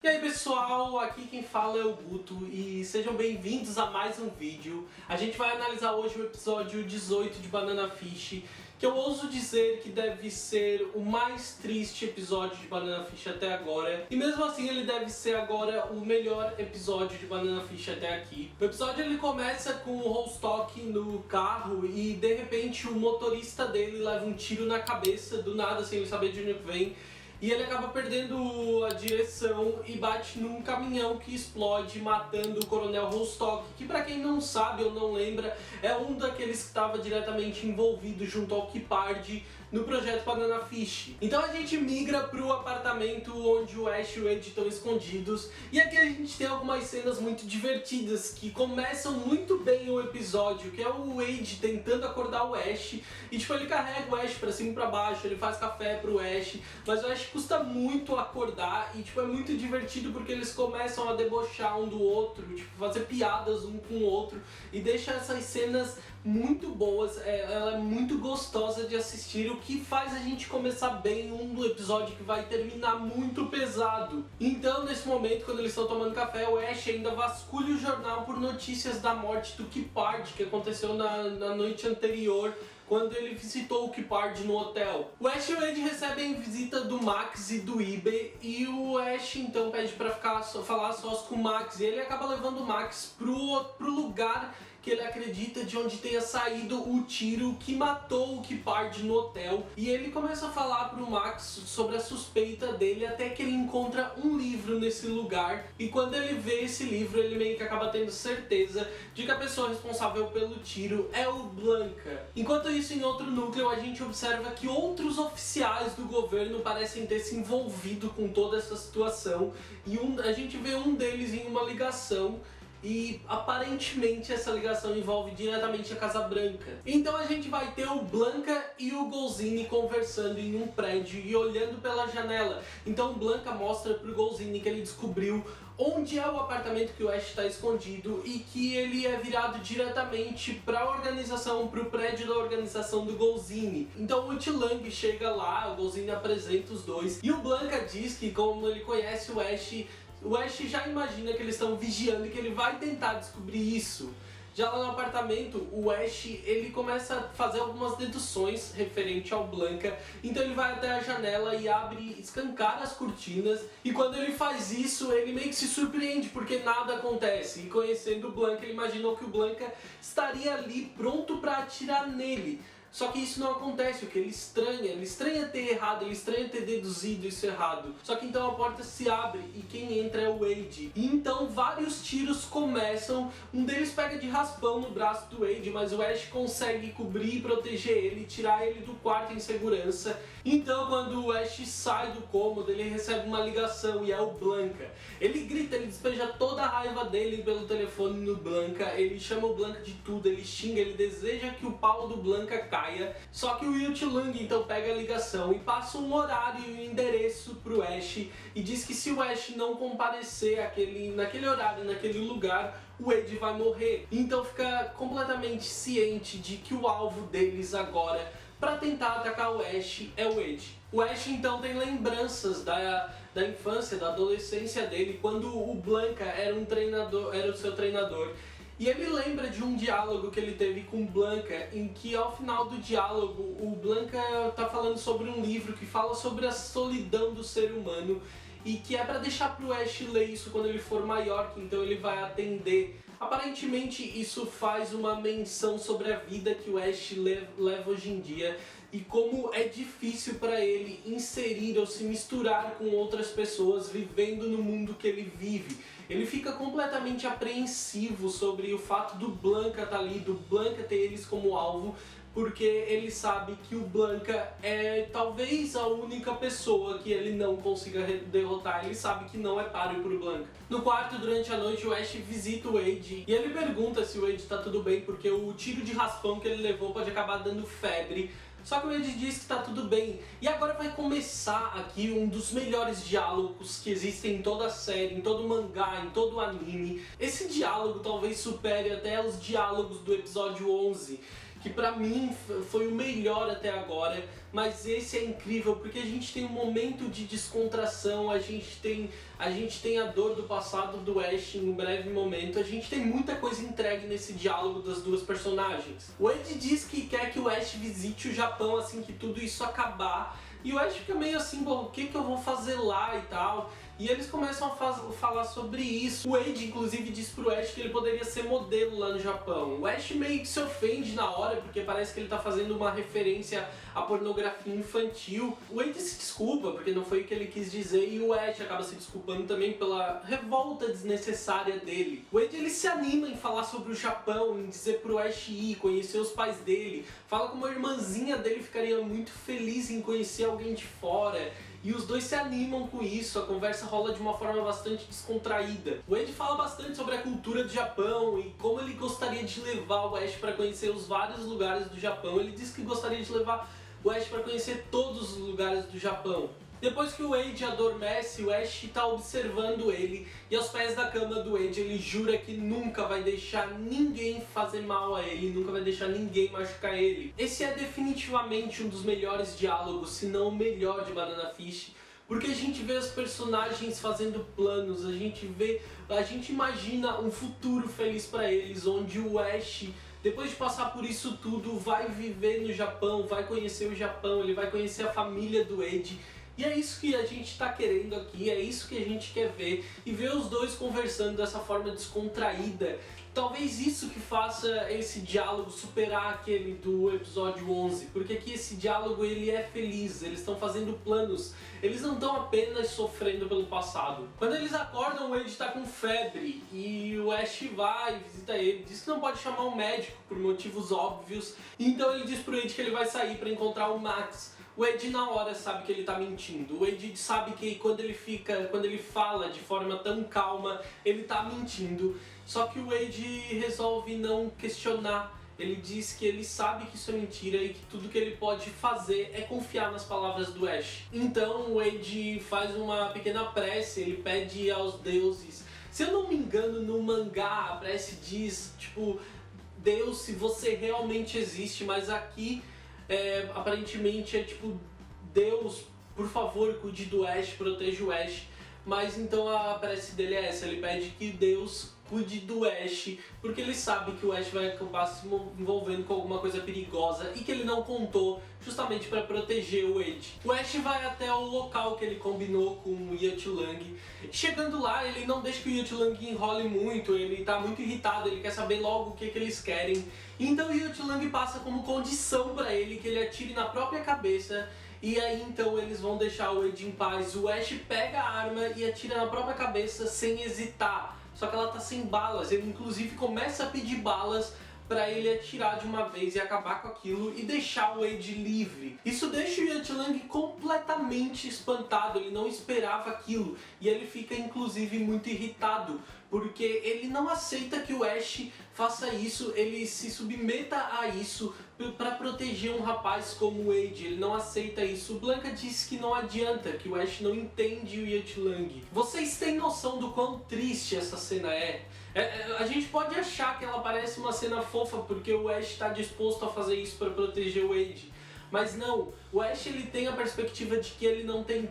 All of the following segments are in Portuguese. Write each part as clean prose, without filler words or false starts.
E aí pessoal, aqui quem fala é o Guto e sejam bem-vindos a mais um vídeo. A gente vai analisar hoje o episódio 18 de Banana Fish, que eu ouso dizer que deve ser o mais triste episódio de Banana Fish até agora. E mesmo assim ele deve ser agora o melhor episódio de Banana Fish até aqui. O episódio ele começa com o Rostock no carro e de repente o motorista dele leva um tiro na cabeça, do nada sem ele saber de onde vem. E ele acaba perdendo a direção e bate num caminhão que explode, matando o Coronel Rostock, que pra quem não sabe ou não lembra, é um daqueles que estava diretamente envolvido junto ao Kipard no projeto Banana Fish. Então a gente migra pro apartamento onde o Ash e o Wade estão escondidos, e aqui a gente tem algumas cenas muito divertidas que começam muito bem o episódio, que é o Wade tentando acordar o Ash, e tipo, ele carrega o Ash pra cima e pra baixo, ele faz café pro Ash, mas o Ash custa muito acordar e tipo, é muito divertido porque eles começam a debochar um do outro, tipo, fazer piadas um com o outro e deixa essas cenas muito boas, ela é muito gostosa de assistir, o que faz a gente começar bem um episódio que vai terminar muito pesado. Então nesse momento, quando eles estão tomando café, o Ash ainda vasculha o jornal por notícias da morte do Kipard, que aconteceu na noite anterior, quando ele visitou o Kipard no hotel. O Ash e o Wade recebem visita do Max e do Ibe, e o Ash então pede pra falar sós com o Max, e ele acaba levando o Max pro lugar que ele acredita de onde tenha saído o tiro que matou o Kipard no hotel, e ele começa a falar pro Max sobre a suspeita dele até que ele encontra um livro nesse lugar, e quando ele vê esse livro ele meio que acaba tendo certeza de que a pessoa responsável pelo tiro é o Blanca. Enquanto isso, em outro núcleo a gente observa que outros oficiais do governo parecem ter se envolvido com toda essa situação, e a gente vê um deles em uma ligação, e aparentemente essa ligação envolve diretamente a Casa Branca. Então a gente vai ter o Blanca e o Golzini conversando em um prédio e olhando pela janela. Então o Blanca mostra pro Golzini que ele descobriu onde é o apartamento que o Ash está escondido e que ele é virado diretamente para a organização, para o prédio da organização do Golzini. Então o Tilang chega lá, o Golzini apresenta os dois e o Blanca diz que, como ele conhece o Ash já imagina que eles estão vigiando e que ele vai tentar descobrir isso. Já lá no apartamento, o Ash ele começa a fazer algumas deduções referente ao Blanca, então ele vai até a janela e escancara as cortinas, e quando ele faz isso, ele meio que se surpreende porque nada acontece, e conhecendo o Blanca, ele imaginou que o Blanca estaria ali pronto para atirar nele. Só que isso não acontece, o que ele estranha ter errado, ele estranha ter deduzido isso errado. Só que então a porta se abre e quem entra é o Wade. E então vários tiros começam, um deles pega de raspão no braço do Wade, mas o Ash consegue cobrir e proteger ele, tirar ele do quarto em segurança. Então quando o Ash sai do cômodo, ele recebe uma ligação e é o Blanca. Ele grita, ele despeja toda a raiva dele pelo telefone no Blanca, ele chama o Blanca de tudo, ele xinga, ele deseja que o pau do Blanca caia. Só que o Will Lang então pega a ligação e passa um horário e um endereço pro Ash e diz que se o Ash não comparecer naquele horário, naquele lugar, o Wade vai morrer. Então fica completamente ciente de que o alvo deles agora para tentar atacar o Ash é o Wade. O Ash então tem lembranças da infância, da adolescência dele, quando o Blanca era o seu treinador. E ele lembra de um diálogo que ele teve com Blanca, em que ao final do diálogo o Blanca tá falando sobre um livro que fala sobre a solidão do ser humano e que é para deixar pro Ash ler isso quando ele for maior, que então ele vai atender. Aparentemente isso faz uma menção sobre a vida que o Ash leva hoje em dia e como é difícil para ele inserir ou se misturar com outras pessoas vivendo no mundo que ele vive. Ele fica completamente apreensivo sobre o fato do Blanca estar ali, do Blanca ter eles como alvo, porque ele sabe que o Blanca é talvez a única pessoa que ele não consiga derrotar. Ele sabe que não é páreo pro Blanca. No quarto, durante a noite, o Ash visita o Wade e ele pergunta se o Wade tá tudo bem, porque o tiro de raspão que ele levou pode acabar dando febre. Só que o Wade diz que tá tudo bem. E agora vai começar aqui um dos melhores diálogos que existem em toda a série, em todo o mangá, em todo o anime. Esse diálogo talvez supere até os diálogos do episódio 11, que pra mim foi o melhor até agora, mas esse é incrível porque a gente tem um momento de descontração, a gente tem a dor do passado do Ash em um breve momento, a gente tem muita coisa entregue nesse diálogo das duas personagens. O Ed diz que quer que o Ash visite o Japão assim que tudo isso acabar, e o Ash fica meio assim, bom, o que eu vou fazer lá e tal. E eles começam a falar sobre isso. O Wade, inclusive, diz pro Ash que ele poderia ser modelo lá no Japão. O Ash meio que se ofende na hora, porque parece que ele tá fazendo uma referência à pornografia infantil. O Wade se desculpa, porque não foi o que ele quis dizer, e o Ash acaba se desculpando também pela revolta desnecessária dele. O Wade, ele se anima em falar sobre o Japão, em dizer pro Ash ir, conhecer os pais dele. Fala como a irmãzinha dele ficaria muito feliz em conhecer alguém de fora. E os dois se animam com isso, a conversa rola de uma forma bastante descontraída. O Ed fala bastante sobre a cultura do Japão e como ele gostaria de levar o Ash para conhecer os vários lugares do Japão. Ele diz que gostaria de levar o Ash para conhecer todos os lugares do Japão. Depois que o Wade adormece, o Ash está observando ele e aos pés da cama do Wade ele jura que nunca vai deixar ninguém fazer mal a ele, nunca vai deixar ninguém machucar ele. Esse é definitivamente um dos melhores diálogos, se não o melhor de Banana Fish, porque a gente vê os personagens fazendo planos, a gente imagina um futuro feliz para eles, onde o Ash, depois de passar por isso tudo, vai viver no Japão, vai conhecer o Japão, ele vai conhecer a família do Wade. E é isso que a gente tá querendo aqui, é isso que a gente quer ver, e ver os dois conversando dessa forma descontraída. Talvez isso que faça esse diálogo superar aquele do episódio 11, porque aqui esse diálogo ele é feliz, eles estão fazendo planos, eles não estão apenas sofrendo pelo passado. Quando eles acordam, o Wade tá com febre e o Ash vai e visita ele, diz que não pode chamar um médico por motivos óbvios, então ele diz pro Wade que ele vai sair para encontrar o Max. O Ed na hora sabe que ele tá mentindo. O Ed sabe que quando ele fala de forma tão calma, ele tá mentindo. Só que o Ed resolve não questionar. Ele diz que ele sabe que isso é mentira e que tudo que ele pode fazer é confiar nas palavras do Ash. Então o Ed faz uma pequena prece, ele pede aos deuses. Se eu não me engano, no mangá a prece diz, tipo, Deus, se você realmente existe, mas aqui aparentemente é tipo, Deus, por favor, cuide do Ash, proteja o Ash. Mas então a prece dele é essa, ele pede que Deus cuide do Ash, porque ele sabe que o Ash vai acabar se envolvendo com alguma coisa perigosa e que ele não contou justamente para proteger o Wade. O Ash vai até o local que ele combinou com o Yatchlang. Chegando lá, ele não deixa que o Yatchlang enrole muito, ele tá muito irritado, ele quer saber logo o que eles querem. Então o Yatchlang passa como condição para ele que ele atire na própria cabeça. E aí então eles vão deixar o Wade em paz. O Ash pega a arma e atira na própria cabeça sem hesitar. Só que ela tá sem balas, ele inclusive começa a pedir balas pra ele atirar de uma vez e acabar com aquilo e deixar o Wade livre. Isso deixa o Yatchlang completamente espantado, ele não esperava aquilo. E ele fica inclusive muito irritado, porque ele não aceita que o Ash faça isso, ele se submeta a isso para proteger um rapaz como o Wade, ele não aceita isso. O Blanca diz que não adianta, que o Ash não entende o Yatchlang. Vocês têm noção do quão triste essa cena é? A gente pode achar que ela parece uma cena fofa porque o Ash está disposto a fazer isso para proteger o Wade. Mas não, o Ash ele tem a perspectiva de que ele não tem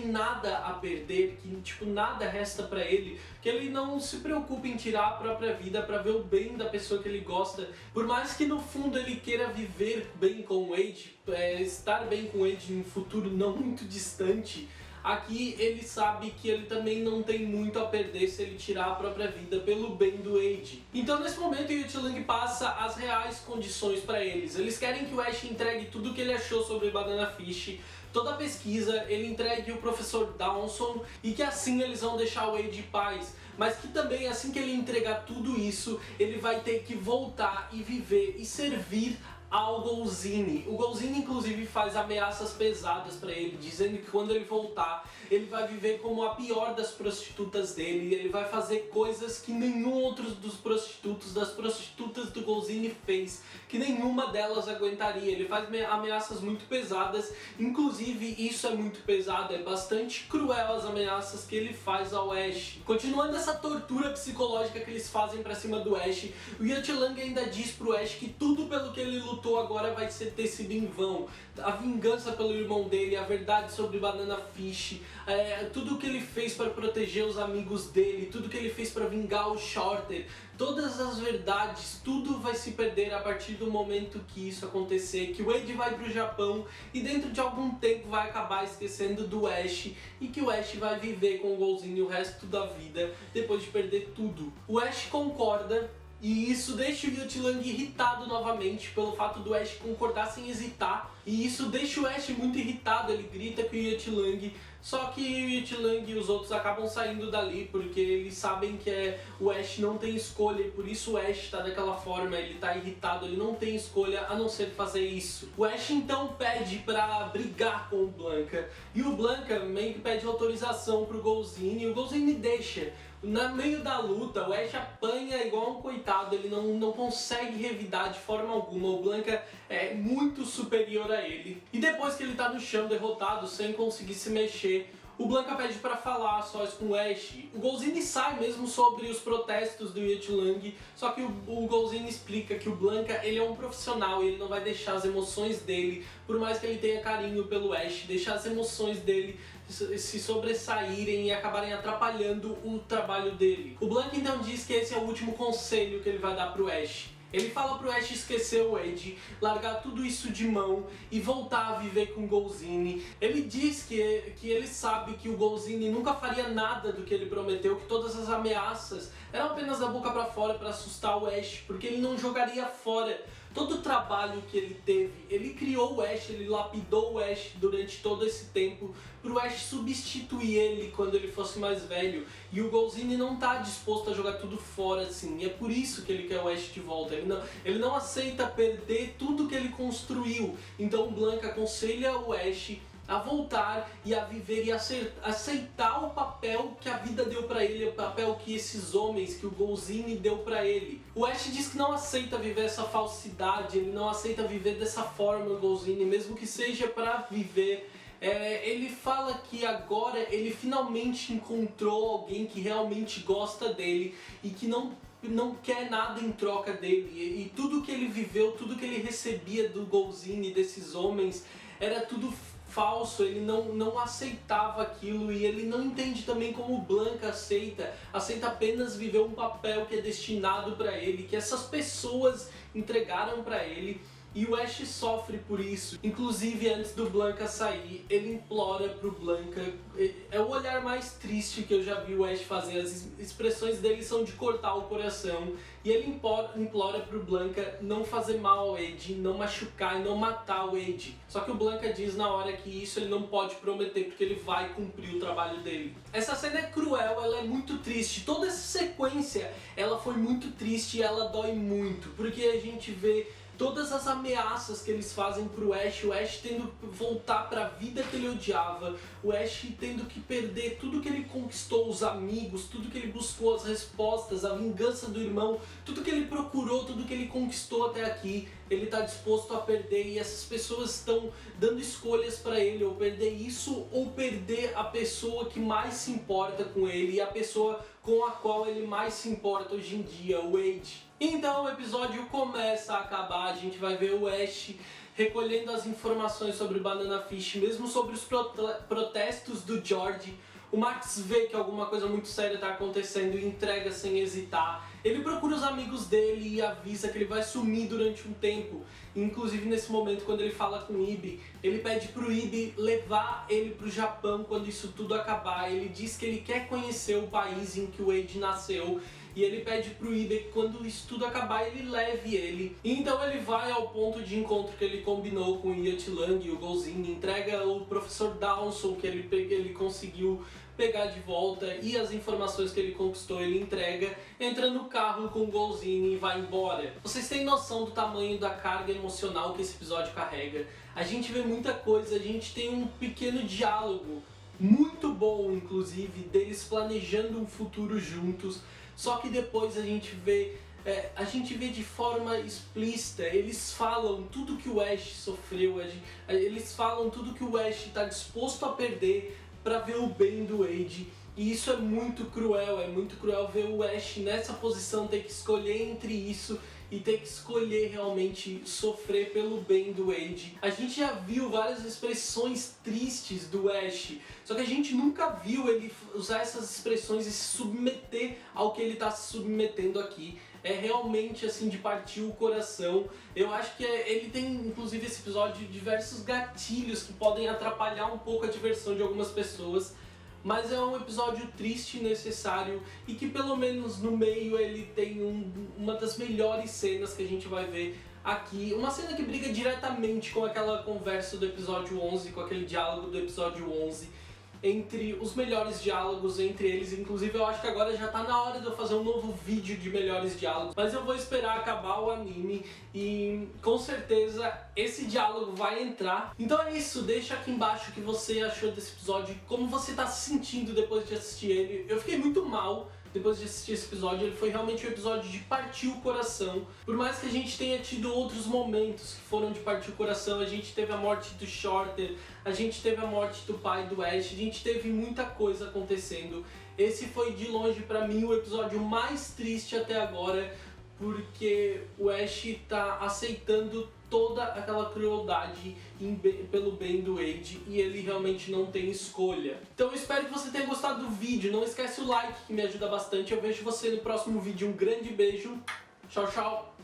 nada a perder, que tipo nada resta pra ele, que ele não se preocupa em tirar a própria vida pra ver o bem da pessoa que ele gosta. Por mais que no fundo ele queira viver bem com o Wade, estar bem com o Wade em um futuro não muito distante, aqui ele sabe que ele também não tem muito a perder se ele tirar a própria vida pelo bem do Wade. Então nesse momento o Yatchlang passa as reais condições para eles. Eles querem que o Ash entregue tudo o que ele achou sobre Banana Fish, toda a pesquisa, ele entregue o professor Dawson e que assim eles vão deixar o Wade em paz. Mas que também assim que ele entregar tudo isso, ele vai ter que voltar e viver e servir ao Golzini. O Golzini inclusive faz ameaças pesadas pra ele, dizendo que quando ele voltar, ele vai viver como a pior das prostitutas dele, ele vai fazer coisas que nenhum outro das prostitutas do Golzini fez, que nenhuma delas aguentaria. Ele faz ameaças muito pesadas, inclusive isso é muito pesado, é bastante cruel as ameaças que ele faz ao Ash. Continuando essa tortura psicológica que eles fazem pra cima do Ash, o Yatchlang ainda diz pro Ash que tudo pelo que ele lutou agora vai ter sido em vão. A vingança pelo irmão dele, a verdade sobre Banana Fish, tudo que ele fez para proteger os amigos dele, tudo que ele fez para vingar o Shorter, todas as verdades, tudo vai se perder a partir do momento que isso acontecer, que o Wade vai pro Japão e dentro de algum tempo vai acabar esquecendo do Ash e que o Ash vai viver com o Golzini o resto da vida depois de perder tudo. O Ash concorda. E isso deixa o Yatchlang irritado novamente pelo fato do Ash concordar sem hesitar. E isso deixa o Ash muito irritado, ele grita com o Yatchlang. Só que o Yatchlang e os outros acabam saindo dali porque eles sabem que o Ash não tem escolha. E por isso o Ash tá daquela forma, ele tá irritado, ele não tem escolha a não ser fazer isso. O Ash então pede pra brigar com o Blanka. E o Blanka meio que pede autorização pro Golzini e o Golzini deixa. No meio da luta, o Ash apanha igual um coitado, ele não consegue revidar de forma alguma, o Blanka é muito superior a ele. E depois que ele tá no chão derrotado, sem conseguir se mexer, o Blanka pede pra falar sós com o Ash. O Golzini sai mesmo sobre os protestos do Yatchlang, só que o Golzini explica que o Blanka ele é um profissional e ele não vai deixar as emoções dele, por mais que ele tenha carinho pelo Ash, deixar as emoções dele se sobressaírem e acabarem atrapalhando o trabalho dele. O Blanka então diz que esse é o último conselho que ele vai dar pro Ash. Ele fala pro Ash esquecer o Wade, largar tudo isso de mão e voltar a viver com o Golzini. Ele diz que ele sabe que o Golzini nunca faria nada do que ele prometeu, que todas as ameaças eram apenas da boca pra fora para assustar o Ash, porque ele não jogaria fora todo o trabalho que ele teve. Ele criou o Ash, ele lapidou o Ash durante todo esse tempo pro Ash substituir ele quando ele fosse mais velho. E o Golzini não tá disposto a jogar tudo fora assim, e é por isso que ele quer o Ash de volta. Ele não aceita perder tudo que ele construiu. Então o Blanka aconselha o Ash a voltar e a viver e aceitar o papel que a vida deu pra ele, o papel que esses homens, que o Golzini deu pra ele. O Ash diz que não aceita viver essa falsidade, ele não aceita viver dessa forma o Golzini, mesmo que seja pra viver. Ele fala que agora ele finalmente encontrou alguém que realmente gosta dele e que não quer nada em troca dele. E tudo que ele viveu, tudo que ele recebia do Golzini, desses homens, era tudo falso, ele não aceitava aquilo e ele não entende também como o Blanka aceita apenas viver um papel que é destinado pra ele, que essas pessoas entregaram pra ele. E o Ash sofre por isso. Inclusive, antes do Blanka sair, ele implora pro Blanka. É o olhar mais triste que eu já vi o Ash fazer. As expressões dele são de cortar o coração. E ele implora pro Blanka não fazer mal ao Wade, não machucar e não matar o Wade. Só que o Blanka diz na hora que isso ele não pode prometer, porque ele vai cumprir o trabalho dele. Essa cena é cruel, ela é muito triste. Toda essa sequência, ela foi muito triste e ela dói muito. Porque a gente vê todas as ameaças que eles fazem pro Ash, o Ash tendo que voltar pra vida que ele odiava, o Ash tendo que perder tudo que ele conquistou, os amigos, tudo que ele buscou, as respostas, a vingança do irmão, tudo que ele procurou, tudo que ele conquistou até aqui, ele tá disposto a perder e essas pessoas estão dando escolhas pra ele, ou perder isso ou perder a pessoa que mais se importa com ele e a pessoa com a qual ele mais se importa hoje em dia, o Wade. Então o episódio começa a acabar, a gente vai ver o Ash recolhendo as informações sobre Banana Fish, mesmo sobre os protestos do George. O Max vê que alguma coisa muito séria está acontecendo e entrega sem hesitar. Ele procura os amigos dele e avisa que ele vai sumir durante um tempo. Inclusive nesse momento, quando ele fala com o Ibi, ele pede pro Ibi levar ele pro Japão quando isso tudo acabar. Ele diz que ele quer conhecer o país em que o Wade nasceu. E ele pede pro Ibi que quando isso tudo acabar ele leve ele. E então ele vai ao ponto de encontro que ele combinou com o Yatchlang e o Golzini, entrega o professor Dawson que ele conseguiu pegar de volta e as informações que ele conquistou ele entrega, entra no carro com o Golzini e vai embora. Vocês têm noção do tamanho da carga emocional que esse episódio carrega? A gente vê muita coisa, a gente tem um pequeno diálogo muito bom, inclusive, deles planejando um futuro juntos, só que depois a gente vê de forma explícita, eles falam tudo que o Ash sofreu, eles falam tudo que o Ash está disposto a perder para ver o bem do Wade. E isso é muito cruel ver o Ash nessa posição, ter que escolher entre isso e ter que escolher realmente sofrer pelo bem do Wade. A gente já viu várias expressões tristes do Ash, só que a gente nunca viu ele usar essas expressões e se submeter ao que ele está se submetendo aqui. É realmente assim de partir o coração. Eu acho que ele tem, inclusive, esse episódio, diversos gatilhos que podem atrapalhar um pouco a diversão de algumas pessoas. Mas é um episódio triste e necessário e que pelo menos no meio ele tem uma das melhores cenas que a gente vai ver aqui. Uma cena que briga diretamente com aquela conversa do episódio 11, com aquele diálogo do episódio 11. Entre os melhores diálogos entre eles, inclusive eu acho que agora já tá na hora de eu fazer um novo vídeo de melhores diálogos, mas eu vou esperar acabar o anime e com certeza esse diálogo vai entrar. Então é isso, deixa aqui embaixo o que você achou desse episódio, como você tá se sentindo depois de assistir ele. Eu fiquei muito mal depois de assistir esse episódio, ele foi realmente um episódio de partir o coração. Por mais que a gente tenha tido outros momentos que foram de partir o coração, a gente teve a morte do Shorter, a gente teve a morte do pai do Ash, a gente teve muita coisa acontecendo. Esse foi de longe pra mim o episódio mais triste até agora, porque o Ash tá aceitando toda aquela crueldade pelo bem do Wade e ele realmente não tem escolha. Então eu espero que você tenha gostado do vídeo, não esquece o like que me ajuda bastante. Eu vejo você no próximo vídeo, um grande beijo, tchau, tchau!